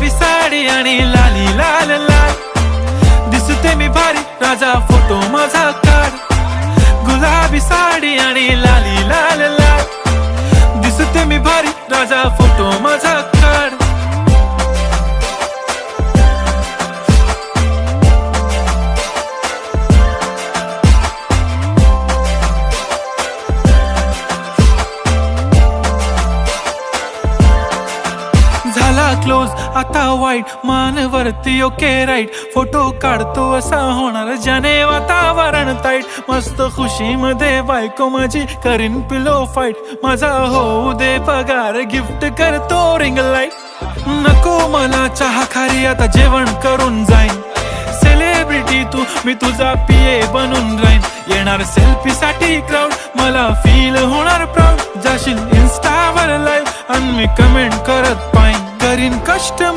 गुलाबी साडी आणि लाली लाल लाल, दिसते मी भारी राजा फोटो माझा काढ. गुलाबी साडी आणि लाली लाल लाल, दिसते मी भारी राजा फोटो माझा काढ. झाला क्लोज आता वाईट, मानवरती ओके राईट, फोटो काढतो असा होणार ज्याने वातावरण ताईट. मस्त खुशी मध्ये बायको माझी करीन पिलो फाईट, माझा होऊ दे पगार गिफ्ट करतो रिंग लाईट. नको मला चहा खारी आता जेवण करून जाईन, सेलिब्रिटी तू मी तुझा पिये बनून राहीन. येणार सेल्फी साठी क्राऊड, मला फील होणार प्राऊड. जाशील इन्स्टावर लाईव्ह आणि मी कमेंट करत पाईन, करीन कष्ट